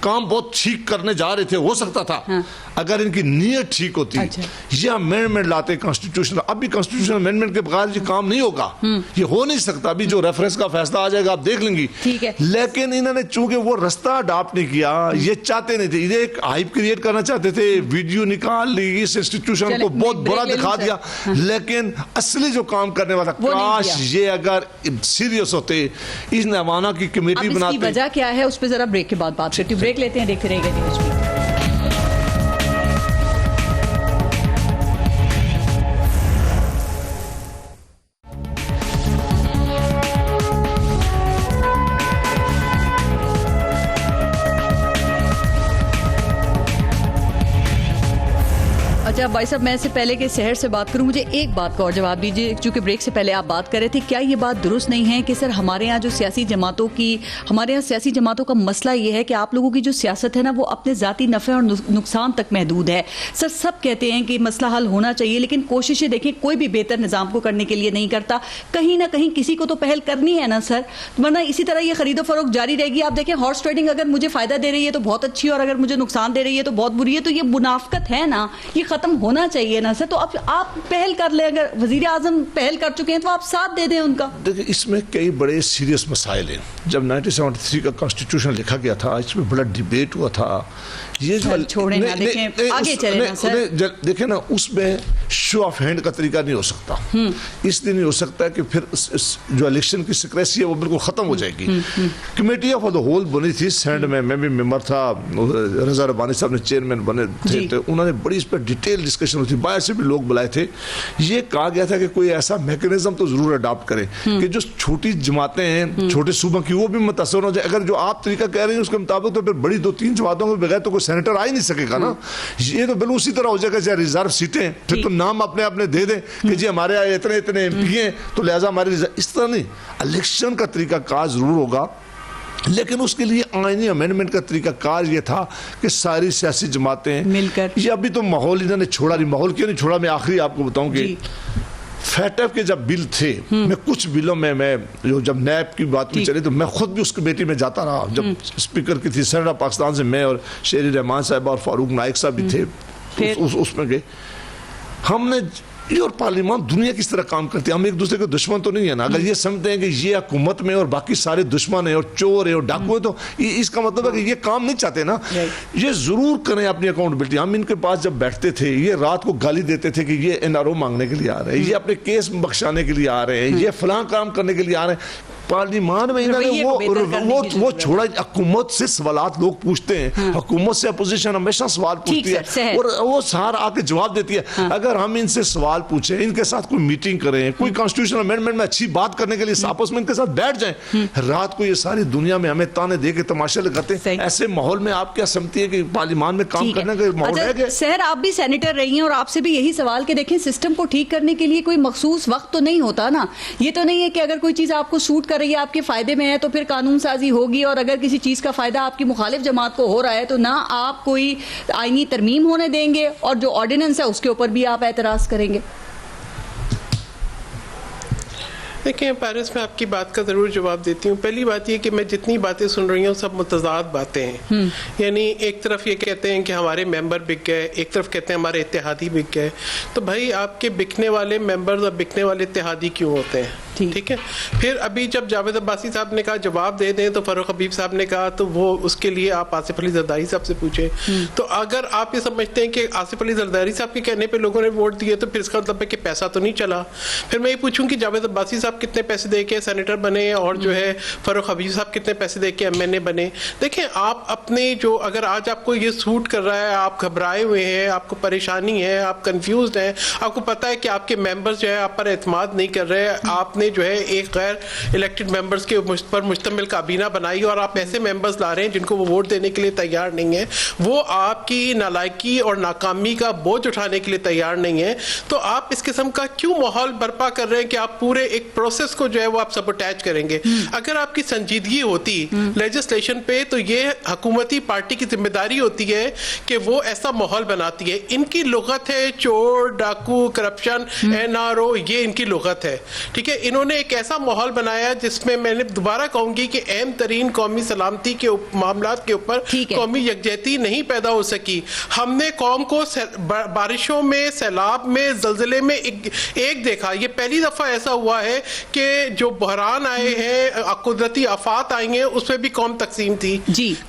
काम बहुत ठीक करने जा रहे थे, हो सकता था अगर इनकी नीयत ठीक होती, ये अमेंडमेंट लाते कॉन्स्टिट्यूशन। अभी कॉन्स्टिट्यूशन अमेंडमेंट के बगैर ये काम नहीं होगा, ये हो नहीं सकता। अभी जो रेफरेंस का फैसला आ जाएगा आप देख लेंगी, लेकिन इन्होंने चूंकि वो रास्ता अडॉप्ट नहीं किया, ये चाहते नहीं थे, ये एक हाइप क्रिएट करना चाहते थे, वीडियो निकाल ली, इस इंस्टीट्यूशन को बहुत बुरा दिखा दिया, लेकिन असली जो काम करने वाला, काश ये अगर सीरियस होते, इस नवाना की कमेटी बनाते। वजह क्या है उस पर जरा ब्रेक के बाद बात करते हैं। ब्रेक लेते हैं, देखते रहेगा न्यूज़ बीट। अच्छा भाई साहब, मैं इससे पहले कि शहर से बात करूं, मुझे एक बात का और जवाब दीजिए, क्योंकि ब्रेक से पहले आप बात कर रहे थे, क्या ये बात दुरुस्त नहीं है कि सर हमारे यहाँ जो सियासी जमातों का मसला ये है कि आप लोगों की जो सियासत है ना वो अपने ज़ाती नफ़े और नुकसान तक महदूद है। सर सब कहते हैं कि मसला हल होना चाहिए, लेकिन कोशिशें देखें कोई भी बेहतर निज़ाम को करने के लिए नहीं करता। कहीं ना कहीं किसी को तो पहल करनी है ना सर, वरना इसी तरह ये खरीदो फरोख्त जारी रहेगी। आप देखें हॉर्स ट्रेडिंग अगर मुझे फ़ायदा दे रही है तो बहुत अच्छी है, और अगर मुझे नुकसान दे रही है तो बहुत बुरी है। तो ये मुनाफकत है ना, ये खत्म होना चाहिए ना सर। तो अब आप पहल कर ले, अगर वजीर आजम पहल कर चुके हैं तो आप साथ दे दें उनका। देखिए इसमें कई बड़े सीरियस मसाइल हैं। जब 1973 का कॉन्स्टिट्यूशन लिखा गया था, इसमें बड़ा डिबेट हुआ था। ये जो छोड़े ना, देखें आगे चले ना सर। देखें ना, उसमें शो ऑफ हैंड का तरीका नहीं हो सकता। इसलिए नहीं हो सकता कि फिर जो इलेक्शन की सिक्रेसी है वो बिल्कुल खत्म हो जाएगी। कमेटी ऑफ द होल बनी थी सेनेट में, मैं भी मेंबर था, रजा रब्बानी साहब ने चेयरमैन बने थे, तो उन्होंने बड़ी इस पर डिटेल डिस्कशन हुई थी, बाहर से भी लोग बुलाए थे। ये कहा गया था कि कोई ऐसा मैकेनिज्म तो जरूर अडॉप्ट करें कि जो छोटी जमातें हैं, छोटे सूबों की, वो भी मुतासर हो जाए। अगर जो आप तरीका कह रहे हैं उसके मुताबिक तो फिर बड़ी 2-3 जमातों के बगैर तो कोई सेनेटर आ ही नहीं सकेगा ना। ये तो बिल्कुल उसी तरह हो जाएगा चाहे रिजर्व सीटें, फिर तो नाम अपने अपने दे दें कि जी हमारे यहाँ इतने इतने एमपी हैं तो लिहाजा हमारे, इस तरह नहीं। इलेक्शन का तरीका कार जरूर होगा लेकिन उसके लिए आईनी अमेंडमेंट का तरीकाकार ये था कि सारी सियासी जमातें मिलकर, ये अभी तो माहौल इन्होंने छोड़ा नहीं, माहौल क्यों नहीं छोड़ा, मैं आखिरी आपको बताऊं कि फैटअप के जब बिल थे, मैं कुछ बिलों में मैं जो जब नैब की बात में चली तो मैं खुद भी उस कमेटी में जाता रहा, जब स्पीकर की थी सेनेट ऑफ पाकिस्तान से मैं और शेरी रहमान साहब और फारूक नाइक साहब भी थे, उसमें गए हमने। ये और पार्लियामान दुनिया किस तरह काम करती है, हम एक दूसरे के दुश्मन तो नहीं है ना। अगर ये समझते हैं कि ये हुकूमत में और बाकी सारे दुश्मन है और चोर है और डाकू है, तो इसका मतलब है कि ये काम नहीं चाहते ना। ये जरूर करें अपनी अकाउंटेबिलिटी। हम इनके पास जब बैठते थे ये रात को गाली देते थे कि ये एनआरओ मांगने के लिए आ रहे हैं, ये अपने केस बख्शाने के लिए आ रहे हैं, ये फलां काम करने के लिए आ रहे हैं। पार्लियामान में इन्होंने वो छोड़ा। हुकूमत से सवालात लोग पूछते हैं, हुकूमत से अपोजिशन हमेशा सवाल पूछती है और वो सार आके जवाब देती है। अगर हम इनसे सवाल पूछें, इनके साथ कोई मीटिंग करें, कोई कॉन्स्टिट्यूशनल अमेंडमेंट में अच्छी बात करने के लिए आपस में इनके साथ बैठ जाएं, रात को ये सारी दुनिया में हमें ताने दे के तमाशे लगाते हैं। ऐसे माहौल में आप क्या समझती है कि पार्लियामान में काम करने का माहौल है? सहर, आप भी सेनेटर रही हैं और आपसे भी यही सवाल कि देखें, सिस्टम को ठीक करने के लिए कोई मखसूस वक्त तो नहीं होता ना। ये तो नहीं है कि अगर कोई चीज आपको सूट कर रही है, आपके फायदे में है, तो फिर कानून साजी होगी, और अगर किसी चीज का फायदा आपकी मुखालिफ जमात को हो रहा है तो ना आप कोई आईनी तरमीम होने देंगे और जो ऑर्डिनेंस है उसके ऊपर भी आप एतराज करेंगे। देखिए पारस, मैं आपकी बात का ज़रूर जवाब देती हूँ। पहली बात ये कि मैं जितनी बातें सुन रही हूँ सब मुतज़ाद बातें हैं। यानी एक तरफ ये कहते हैं कि हमारे मेंबर बिक गए, एक तरफ कहते हैं हमारे इत्तेहादी बिक गए। तो भाई आपके बिकने वाले मेंबर्स और बिकने वाले इत्तेहादी क्यों होते हैं? ठीक है। फिर अभी जब जावेद अब्बासी साहब ने कहा जवाब दे दें, तो फारूक हबीब साहब ने कहा तो वो उसके लिए आप आसिफ अली जरदारी साहब से पूछे। तो अगर आप ये समझते हैं कि आसिफ अली जरदारी साहब के कहने पे लोगों ने वोट दिए, तो फिर इसका मतलब है कि पैसा तो नहीं चला। फिर मैं ये पूछूं कि जावेद अब्बासी साहब कितने पैसे दे के सेनेटर बने और जो है फारूक हबीब साहब कितने पैसे दे के एमएनए बने। देखें, आप अपने जो, अगर आज आपको ये सूट कर रहा है, आप घबराए हुए हैं, आपको परेशानी है, आप कंफ्यूज हैं, आपको पता है कि आपके मेंबर्स जो है आप पर एतमाद नहीं कर रहे, आपने जो है एक गैर इलेक्टेड मेंबर्स के पर मुश्तमिल काबीना बनाई और आप ऐसे मेंबर्स ला रहे हैं जिनको वो वोट देने के लिए तैयार नहीं है, वो आपकी नालायकी और नाकामी का बोझ उठाने के लिए तैयार नहीं है, तो आप इस किस्म का क्यों माहौल बर्पा कर रहे हैं कि आप पूरे एक प्रोसेस को जो है वो आप सबोटैच करेंगे? अगर आपकी संजीदगी होती लेजिस्लेशन पे, तो ये हुकूमती पार्टी की जिम्मेदारी होती है कि वो ऐसा माहौल बनाती है। इनकी लुगत है चोर, डाकू, करप्शन, एनआरओ, ये इनकी लुगत है। ठीक है, इन्होंने एक ऐसा माहौल बनाया जिसमें मैंने दोबारा कहूंगी कि अहम तरीन कौमी सलामती के मामलात के ऊपर कौमी यकजहती नहीं पैदा हो सकी। हमने कौम को बारिशों में, सैलाब में, जल्जले में एक देखा। ये पहली दफा ऐसा हुआ है कि जो बहरान आए हैं, कुदरती आफात आई हैं, उसमें भी कौम तकसीम थी।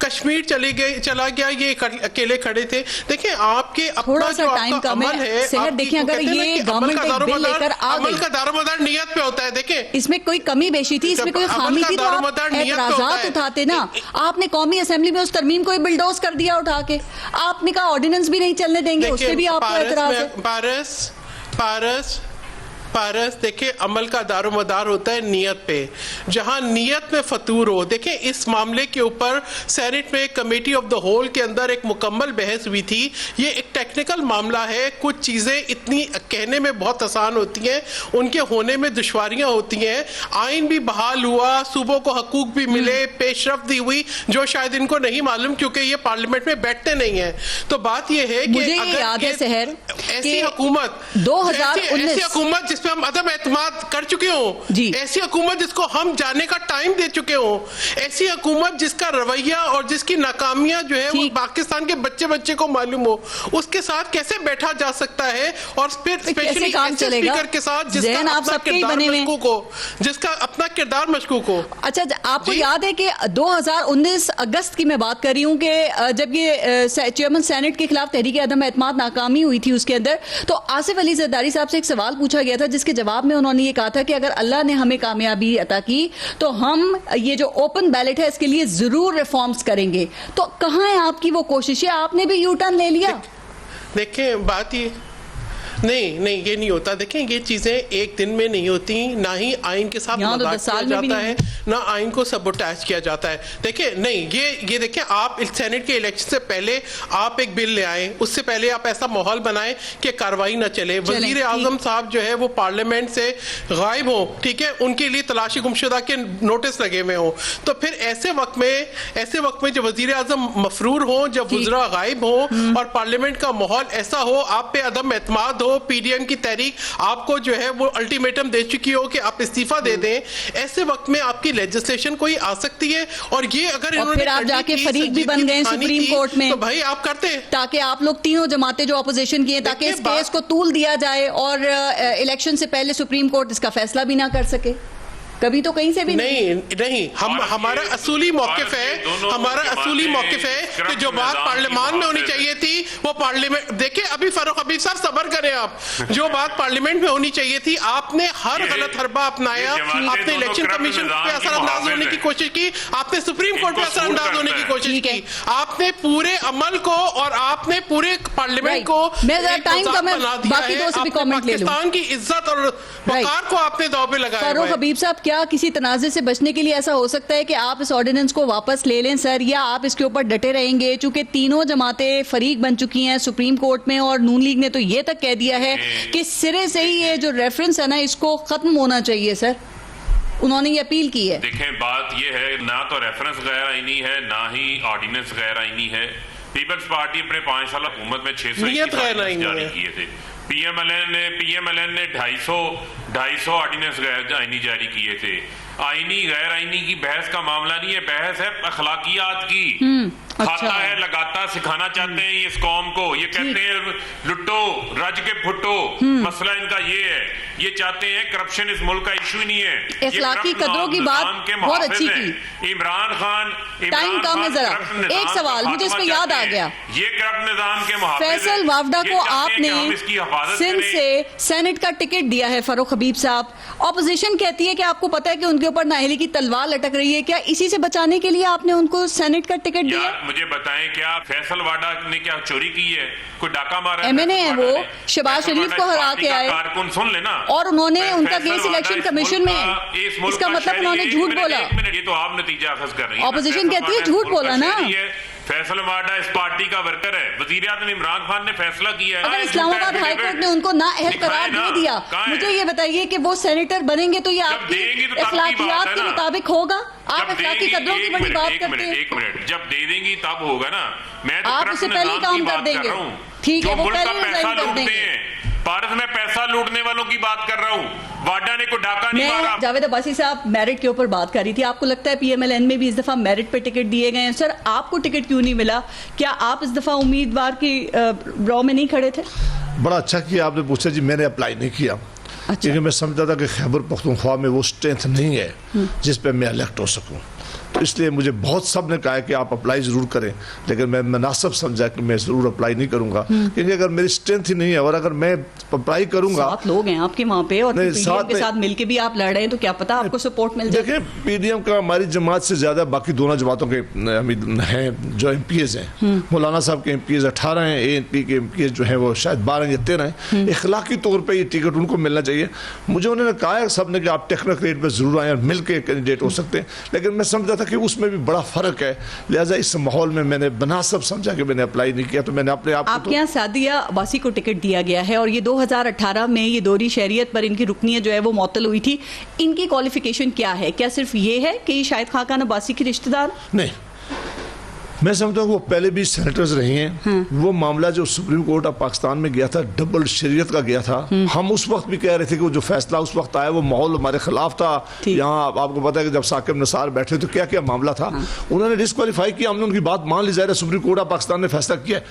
कश्मीर चला गया, ये अकेले खड़े थे। देखिए आपके अपना जो आपका अमल है, देखिए अगर ये गवर्नमेंट एक बिल लेकर आ गई, अमल का दारोमदार नियत पे होता है। देखिए इसमें कोई कमी बेशी थी, इसमें कोई खामी थी तो आप एतराज़ात उठाते ना। आपने कौमी असेंबली में उस तरमीम को बिल्डोज कर दिया उठा के। आपने कहा ऑर्डिनेंस भी नहीं चलने देंगे, उससे भी आपको एतराज है। पारस देखिए, अमल का दारोमदार होता है नियत पे। जहां नियत में फतूर हो, देखें इस मामले के ऊपर सेनेट में कमेटी ऑफ द होल के अंदर एक मुकम्मल बहस हुई थी। ये एक टेक्निकल मामला है, कुछ चीजें इतनी कहने में बहुत आसान होती हैं, उनके होने में दुश्वारियां होती हैं। आइन भी बहाल हुआ, सूबों को हकूक भी मिले, पेशरफ दी हुई, जो शायद इनको नहीं मालूम क्योंकि ये पार्लियामेंट में बैठते नहीं है। तो बात ये है कि अगर ऐसी हुकूमत 2019 हुकूमत जिस पे हम अदम एतमाद कर चुके हो, ऐसी हुकूमत जिसको हम जाने का टाइम दे चुके हो, ऐसी हुकूमत जिसका रवैया और जिसकी नाकामियां जो है वो पाकिस्तान के बच्चे को मालूम हो, उसके साथ कैसे बैठा जा सकता है? और फिर स्पेशली स्पीकर के साथ जिसका अपना किरदार मशकूक हो। अच्छा, आपको याद है कि 2019 अगस्त की मैं बात कर रही हूँ कि जब ये चेयरमैन सेनेट के खिलाफ तहरीक अदम एतमाद नाकामी हुई थी, उसके अंदर तो आसिफ अली जरदारी साहब से एक सवाल पूछा गया था, जिसके जवाब में उन्होंने ये कहा था कि अगर अल्लाह ने हमें कामयाबी अता की तो हम ये जो ओपन बैलेट है इसके लिए जरूर रिफॉर्म्स करेंगे। तो कहां है आपकी वो कोशिशें? आपने भी यू टर्न ले लिया। देखें बात ये नहीं ये नहीं होता। देखें, ये चीजें एक दिन में नहीं होती, ना ही आइन के साथ यहाँ तो मजाक 10 साल किया में भी जाता नहीं है, ना आइन को सबोटाज किया जाता है। देखिए, नहीं, ये देखें, आप सेनेट के इलेक्शन से पहले आप एक बिल ले आए, उससे पहले आप ऐसा माहौल बनाएं कि कार्रवाई ना चले। वजीर आजम साहब जो है वो पार्लियामेंट से गायब हो, ठीक है, उनके लिए तलाशी गुमशुदा के नोटिस लगे हुए हो, तो फिर ऐसे वक्त में जब वजीर आजम मफरूर हो, जब वज़रा गायब हो और पार्लियामेंट का माहौल ऐसा हो, आप पे अदम एतमाद हो, पीडीएम की तहरीक आपको जो है वो अल्टीमेटम दे चुकी हो कि आप इस्तीफा दे दें, ऐसे वक्त में आपकी लेजिस्लेशन कोई आ सकती है। और ये अगर और फिर आप जाके फरीक भी बन गए सुप्रीम कोर्ट में, तो भाई आप करते हैं ताकि आप लोग तीनों जमातें जो अपोजिशन की हैं, ताकि इस केस को तूल दिया जाए और इलेक्शन से पहले सुप्रीम कोर्ट इसका फैसला भी ना कर सके। कभी तो कहीं से भी नहीं, हमारा असूली मौकिफ है कि जो बात पार्लियामेंट में होनी चाहिए थी वो पार्लियामेंट, देखिए अभी फारूक हबीब साहब सब्र करें आप, जो बात पार्लियामेंट में होनी चाहिए थी आपने हर गलत हरबा अपनाया, आपने इलेक्शन कमीशन पे असरअंदाज होने की कोशिश की, आपने सुप्रीम कोर्ट पे असरअंदाज होने की कोशिश की, आपने पूरे अमल को और आपने पूरे पार्लियामेंट को टाइम कम है, बाकी दो से भी कमेंट ले लूं। पाकिस्तान की इज्जत और वकार को आपने दांव पे लगाया। फारूक हबीब साहब, क्या किसी तनाज़े से बचने के लिए ऐसा हो सकता है कि आप इस ऑर्डिनेंस को वापस ले लें सर, या आप इसके ऊपर डटे रहेंगे? चूंकि तीनों जमातें फरीक बन चुकी हैं सुप्रीम कोर्ट में, और नून लीग ने तो ये तक कह दिया है कि सिरे से ही ये जो रेफरेंस है ना, इसको खत्म होना चाहिए सर। उन्होंने ये अपील की है। देखें, बात ये है, ना तो रेफरेंस गैर आईनी है, ना ही ऑर्डिनेंस गैर आईनी है। पीपल्स पार्टी अपने 5 साल हुकूमत में 621 जारी किए थे। पीएमएलएन ने 250 ऑर्डिनेंस गैर आईनी जारी किए थे। आईनी गैर आईनी की बहस का मामला नहीं है, बहस है अखलाकियात की। खाता है, लगाता, सिखाना चाहते हैं इस कौम को, ये कहते हैं लुट्टो रज के फुटो, मसला इनका ये है, ये चाहते हैं करप्शन इस मुल्क का इशू ही नहीं है। इखलाकी कदरों की बात बहुत अच्छी की। इमरान खान टाइम कम है जरा, एक सवाल मुझे इस पे याद आ गया, ये करप्ट निजाम के फैसल वावडा को आपने सिंध से सेनेट का टिकट दिया है फारूक हबीब साहब, ऑपोजिशन कहती है कि आपको पता है कि उनके ऊपर नाअहली की तलवार लटक रही है, क्या इसी से बचाने के लिए आपने उनको सेनेट का टिकट दिया? मुझे बताएं, क्या फैसल वाडा ने क्या चोरी की है, कोई डाका मारा है? एमएनए है वो, शहबाज शरीफ को हरा के आए, कारकुन सुन लेना, और उन्होंने उनका केस इलेक्शन कमीशन में है, इसका मतलब उन्होंने झूठ बोला। ये तो आप नतीजा अखज़ कर रही हैं। ऑपोजिशन कहती है झूठ बोला ना। फैसल वाडा इस पार्टी का वर्कर है, वज़ीर आज़म इमरान खान ने फैसला किया है। अगर इस्लामाबाद हाई कोर्ट ने उनको नाअहल करार दे दिया, मुझे ये बताइए कि वो सेनेटर बनेंगे तो ये आपकी अखलाकियात के मुताबिक होगा? आप अखलाकी कदरों की बड़ी बात करते हैं। एक मिनट, जब दे देंगी तब होगा ना। मैं तो आप उससे पहले काम कर देंगे, ठीक है, वो पहले रिजाइन कर देंगे। भारत में पैसा लूटने वालों की बात कर रहा हूँ, वाडा ने कोई डाका नहीं मारा। जावेद अब्बासी साहब मेरिट के ऊपर बात कर रही थी, आपको लगता है पीएमएलएन में भी इस दफा मेरिट पे टिकट दिए गए हैं? सर, आपको टिकट क्यों नहीं मिला? क्या आप इस दफा उम्मीदवार की रॉ में नहीं खड़े थे? बड़ा अच्छा किया आपने पूछा जी, मैंने अप्लाई नहीं किया। अच्छा। क्योंकि मैं समझता था कि खैबर पख्तूनख्वा में वो स्ट्रेंथ नहीं है जिस पे मैं इलेक्ट हो सकूं, तो इसलिए मुझे बहुत सब ने कहा कि आप अप्लाई ज़रूर करें, लेकिन मैं मुनासिब समझा कि मैं ज़रूर अप्लाई नहीं करूंगा, क्योंकि अगर मेरी स्ट्रेंथ ही नहीं है और अगर मैं अप्लाई करूंगा, 7 लोग हैं आपके वहाँ पे और पीडीएम के साथ मिलके भी आप लड़ रहे हैं, तो क्या पता आपको सपोर्ट मिल जाए। देखिए, पीडीएम का हमारी जमात से ज़्यादा बाकी दोनों जमातों के हैं जो एमपीएज हैं। मौलाना साहब के एमपीएज 18 हैं, एएनपी के एमपीएज जो हैं वो शायद 12 या 13 हैं। इखलाकी तौर पर ये टिकट उनको मिलना चाहिए। मुझे उन्होंने कहा है सब ने कि आप टेक्नोक्रेट पर ज़रूर आए और मिल के कैंडिडेट हो सकते हैं, लेकिन मैं समझा था कि उसमें भी बड़ा फर्क है, लिहाजा इस माहौल में मैंने मुनासिब समझा कि मैंने अप्लाई नहीं किया। तो मैंने अपने आप आपके यहाँ सादिया अब्बासी को टिकट दिया गया है और ये 2018 में ये दोहरी शहरियत पर इनकी रुकनियत जो है वो मुअत्तल हुई थी। इनकी क्वालिफिकेशन क्या है? क्या सिर्फ ये है कि ये शाहिद खाकान अब्बासी की रिश्तेदार? नहीं, मैं समझता हूँ वो पहले भी सेनेटर्स रही हैं। वो मामला जो सुप्रीम कोर्ट ऑफ पाकिस्तान में गया था, डबल शरीयत का गया था। हम उस वक्त भी कह रहे थे कि वो जो फैसला उस वक्त आया वो माहौल हमारे खिलाफ था। यहाँ आपको पता है कि जब साकिब निसार बैठे तो क्या क्या मामला था, उन्होंने डिस्क्वालीफाई किया, हमने उनकी बात मान ली। ज़ाहिर सुप्रीम कोर्ट ऑफ पाकिस्तान ने फैसला किया,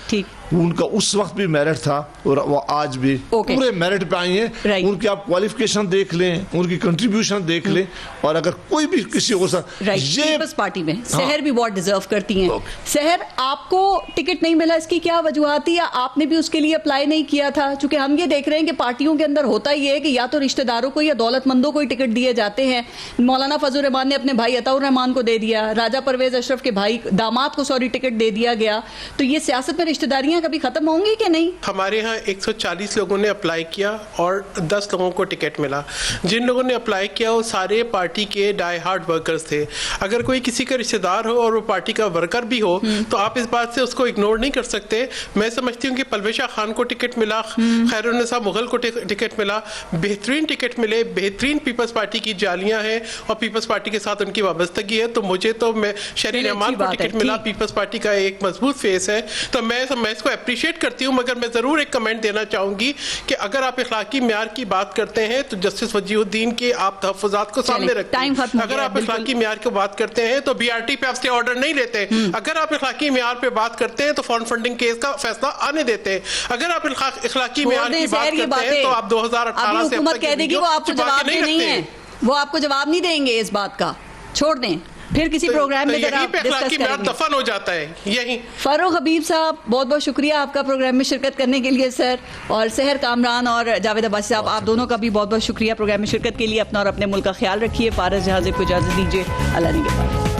उनका उस वक्त भी मेरिट था और वो आज भी पूरे मेरिट पे आई हैं। उनकी आप क्वालिफिकेशन देख लें, उनकी कंट्रीब्यूशन देख लें, और अगर कोई भी किसी और ये पार्टी में सहर भी बहुत डिजर्व करती हैं। शहर आपको टिकट नहीं मिला, इसकी क्या वजूहत थी, या आपने भी उसके लिए अप्लाई नहीं किया था? क्योंकि हम ये देख रहे हैं कि पार्टियों के अंदर होता ही है कि या तो रिश्तेदारों को या दौलतमंदों को ही टिकट दिए जाते हैं। मौलाना फजल रहमान ने अपने भाई अताउर रहमान को दे दिया, राजा परवेज अशरफ के भाई दामाद को टिकट दे दिया गया। तो ये सियासत में रिश्तेदारियां कभी खत्म होंगी कि नहीं? हमारे यहाँ 140 लोगों ने अप्लाई किया और 10 लोगों को टिकट मिला। जिन लोगों ने अप्लाई किया वो सारे पार्टी के डाई हार्ड वर्कर्स थे। अगर कोई किसी का रिश्तेदार हो और वो पार्टी का वर्कर भी हो तो आप इस बात से उसको इग्नोर नहीं कर सकते। मैं समझती हूँ कि परवेज खान को टिकट मिला, खैरुन्निसा मुगल को टिकट मिला, बेहतरीन टिकट मिले, बेहतरीन पीपल्स पार्टी की जालियां हैं और पीपल्स पार्टी के साथ उनकी वाबस्तगी है। तो मुझे तो शहरी रहमान को टिकट मिला, पीपल्स पार्टी का एक मजबूत फेस है, तो मैं इसको अप्रिशिएट करती हूँ। मगर मैं जरूर एक कमेंट देना चाहूंगी कि अगर आप इखलाकी म्यार की बात करते हैं तो जस्टिस वजीहुद्दीन के आप तहफ़्फ़ुज़ात को सामने रखते हैं। अगर आप इखलाकी म्यार की बात करते हैं तो BRT पे आप स्टे ऑर्डर नहीं लेते। अगर आप इखलाकी म्यार पे बात करते हैं तो फॉरेन फंडिंग केस का फैसला आने देते हैं। अगर आप इखलाकी म्यार की बात करते हैं तो आप 2018 से हुकूमत कह देगी वो आपको जवाब नहीं है, वो आपको जवाब नहीं देंगे इस बात का, छोड़ दें, फिर किसी प्रोग्राम में जरा डिस्कस करेंगे। दफन हो जाता है यही। फारूक हबीब साहब, बहुत बहुत शुक्रिया आपका प्रोग्राम में शिरकत करने के लिए सर, और सहर कामरान और जावेद अब्बासी साहब, आप दोनों का भी बहुत बहुत शुक्रिया प्रोग्राम में शिरकत के लिए। अपना और अपने मुल्क का ख्याल रखिए। पारस जहां ज़ेब को इजाज़त दीजिए। अल्लाह निगहबान।